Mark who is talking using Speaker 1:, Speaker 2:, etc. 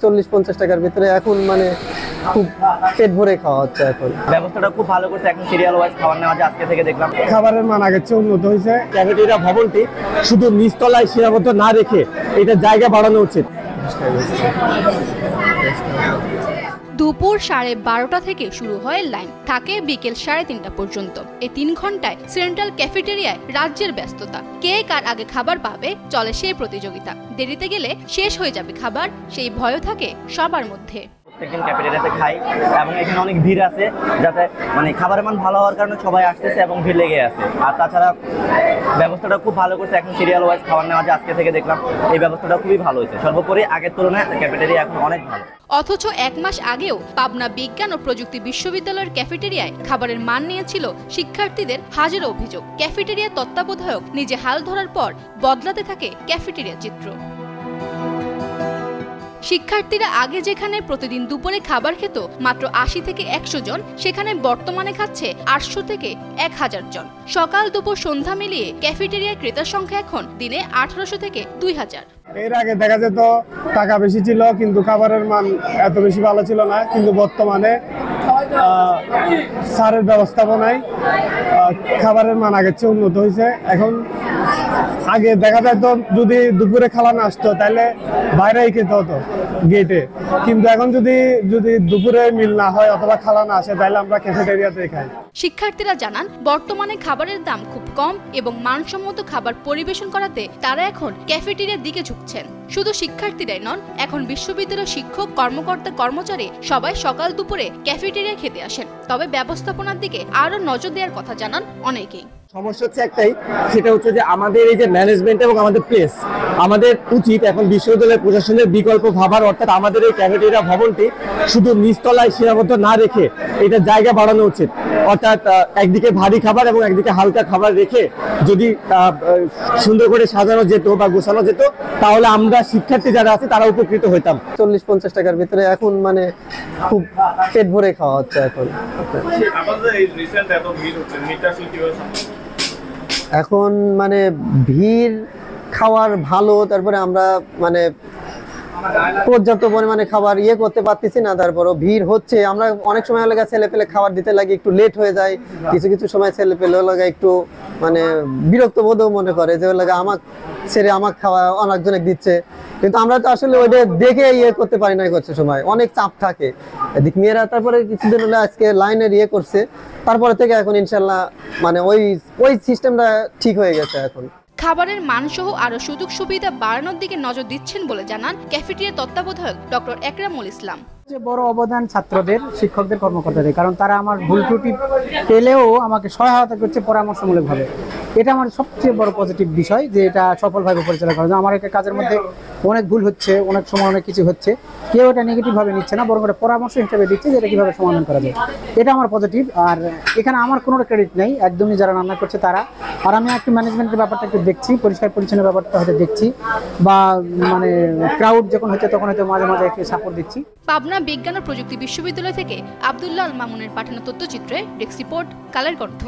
Speaker 1: 40-50 টাকার ভিতরে এখন মানে খুব পেট ভরে খাওয়া হচ্ছে। এখন
Speaker 2: ব্যবস্থাটা খুব ভালো করছে, এখন সিরিয়াল ওয়াইজ খাবার নেওয়া যায়। আজকে থেকে দেখলাম
Speaker 3: খাবারের মান আগের চেয়ে উন্নত হয়েছে। ক্যাফেটেরিয়া ভবনটি শুধু নিচতলায় সীমাবদ্ধ না রেখে এটা জায়গা বাড়ানো উচিত।
Speaker 4: দুপুর 12:30 থেকে শুরু হয় লাইন, থাকে বিকেল 3:30 পর্যন্ত। এই 3 ঘন্টায় সেন্ট্রাল ক্যাফেটেরিয়ায় রাজ্যের ব্যস্ততা। কে কার আগে খাবার পাবে চলে সেই প্রতিযোগিতা। দেরিতে গেলে শেষ হয়ে যাবে খাবার, সেই ভয় থাকে সবার মধ্যে।
Speaker 2: প্রত্যেকদিন ক্যাফেটেরিয়াতে খাই এবং এখানে অনেক ভিড় আছে, যাতে মানে খাবারের মান ভালো হওয়ার কারণে সবাই আসতেছে এবং ভিড় লেগে আছে। আর তাছাড়া ব্যবস্থাটা খুব ভালো করছে, এখন সিরিয়াল ওয়াইজ খাবার নেওয়া যায়। আজকে থেকে দেখলাম এই ব্যবস্থাটা খুবই ভালো হয়েছে। সর্বোপরি আগের তুলনায় ক্যাফেটেরিয়া এখন অনেক ভালো।
Speaker 4: অথচ 1 মাস আগেও পাবনা বিজ্ঞান ও প্রযুক্তি বিশ্ববিদ্যালয়ের ক্যাফেটেরিয়ায় খাবারের মান নিয়েছিল শিক্ষার্থীদের হাজারো অভিযোগ। ক্যাফেটেরিয়ার তত্ত্বাবধায়ক নিজে হাল ধরার পর বদলাতে থাকে ক্যাফেটেরিয়া চিত্র। শিক্ষার্থীরা আগে যেখানে প্রতিদিন দুপুরে খাবার খেত মাত্র 80 থেকে 100 জন, সেখানে বর্তমানে খাচ্ছে 800 থেকে 1000 জন। সকাল দুপুর সন্ধ্যা মিলিয়ে ক্যাফেটেরিয়ার ক্রেতার সংখ্যা এখন দিনে 1800 থেকে 2000।
Speaker 3: এর আগে দেখা যেত টাকা বেশি ছিল কিন্তু খাবারের মান এত বেশি ভালো ছিল না, কিন্তু বর্তমানে স্যারের ব্যবস্থাপনায় খাবারের মান আগের চেয়ে উন্নত হয়েছে। এখন আগে দেখা যেত যদি দুপুরে খাওয়া না আসতো তাহলে বাইরেই খেতে হতো গেটে, কিন্তু এখন যদি দুপুরে মিল না হয় অথবা খাওয়া না আসে তাহলে আমরা ক্যাফেটেরিয়াতে খাই।
Speaker 4: শিক্ষার্থীরা জানান বর্তমানে খাবারের দাম খুব কম এবং মানসম্মত খাবার পরিবেশন করাতে তারা এখন ক্যাফেটেরিয়ার দিকে ঝুঁকছেন। শুধু শিক্ষার্থীরাই নন, এখন বিশ্ববিদ্যালয়ের শিক্ষক, কর্মকর্তা, কর্মচারী সবাই সকাল দুপুরে ক্যাফেটেরিয়া খেতে আসেন। তবে ব্যবস্থাপনার দিকে আরো নজর দেওয়ার কথা জানান অনেকেই।
Speaker 3: সমস্যা হচ্ছে একটাই, সেটা হচ্ছে যে আমাদের এই যে ম্যানেজমেন্ট এবং আমাদের প্লেস, আমাদের উচিত এখন বিশ্ববিদ্যালয়ের প্রশাসনের বিকল্প ভাবার, অর্থাৎ আমাদের এই ক্যাফেটেরিয়া ভবনটি শুধু নিচতলায় সীমাবদ্ধ না রেখে এটা জায়গা বাড়ানো উচিত। অর্থাৎ একদিকে ভারী খাবার এবং একদিকে হালকা খাবার রেখে যদি সুন্দর করে সাজানো যেত বা গোছানো যেত তাহলে আমরা শিক্ষার্থী যারা আছে তারা উপকৃত হইতাম।
Speaker 1: 40-50 টাকার ভিতরে এখন মানে খুব পেট ভরে খাওয়া হচ্ছে। এখন মানে ভিড় খাওয়ার ভালো, তারপরে আমরা মানে পর্যাপ্ত পরিমাণে খাবার করতে পারতেছি না, তারপরও ভিড় হচ্ছে। আমরা অনেক সময় লাগে ছেলে পেলে খাবার দিতে লাগে একটু লেট হয়ে যায়, কিছু সময় ছেলে পেলে লাগে একটু মানে বিরক্ত বোধও মনে করে যে লাগে আমার ছেড়ে আমার খাওয়া অনেকজনে দিচ্ছে, কিন্তু আমরা তো আসলে ওইটা দেখে করতে পারি না। করছে সময় অনেক চাপ থাকে এদিক মেয়েরা। তারপরে কিছুদিন হলে আজকে লাইনের করছে, তারপরে থেকে এখন ইনশাল্লাহ মানে ওই সিস্টেমটা ঠিক হয়ে গেছে। এখন
Speaker 4: খাবারের মানসহ আরো সুযোগ সুবিধা বাড়ানোর দিকে নজর দিচ্ছেন বলে জানান ক্যাফেটেরিয়া তত্ত্বাবধায়ক ডক্টর একরামুল ইসলাম।
Speaker 5: বড় অবদান ছাত্রদের, শিক্ষকদের, কর্মকর্তাদের, কারণ তারা আমার ভুল ত্রুটি পেলেও আমাকে সহায়তা করছে পরামর্শমূলকভাবে। এটা আমার সবচেয়ে বড় পজিটিভ বিষয় যে এটা সফলভাবে পরিচালনা করা। আমার একটা কাজের মধ্যে অনেক ভুল হচ্ছে, অনেক সময় অনেক কিছু হচ্ছে, কেউ এটা নেগেটিভভাবে নিচ্ছে না, বরং এটা পরামর্শ হিসেবে দিচ্ছে যে এটা কীভাবে সমাধান করা যায়। এটা আমার পজিটিভ। আর এখানে আমার কোনো ক্রেডিট নেই, একদমই যারা রান্না করছে তারা। আর আমি একটু ম্যানেজমেন্টের ব্যাপারটা একটু দেখছি, পরিষ্কার পরিচ্ছন্ন ব্যাপারটা হয়তো দেখছি, বা মানে ক্রাউড যখন হচ্ছে তখন হয়তো মাঝে মাঝে একটু সাপোর্ট দিচ্ছি।
Speaker 4: পাবনা বিজ্ঞান ও প্রযুক্তি বিশ্ববিদ্যালয় থেকে আব্দুল্লাহ আল মামুনের পাঠানো তথ্যচিত্রে ডেস্ক রিপোর্ট, কালের কণ্ঠ।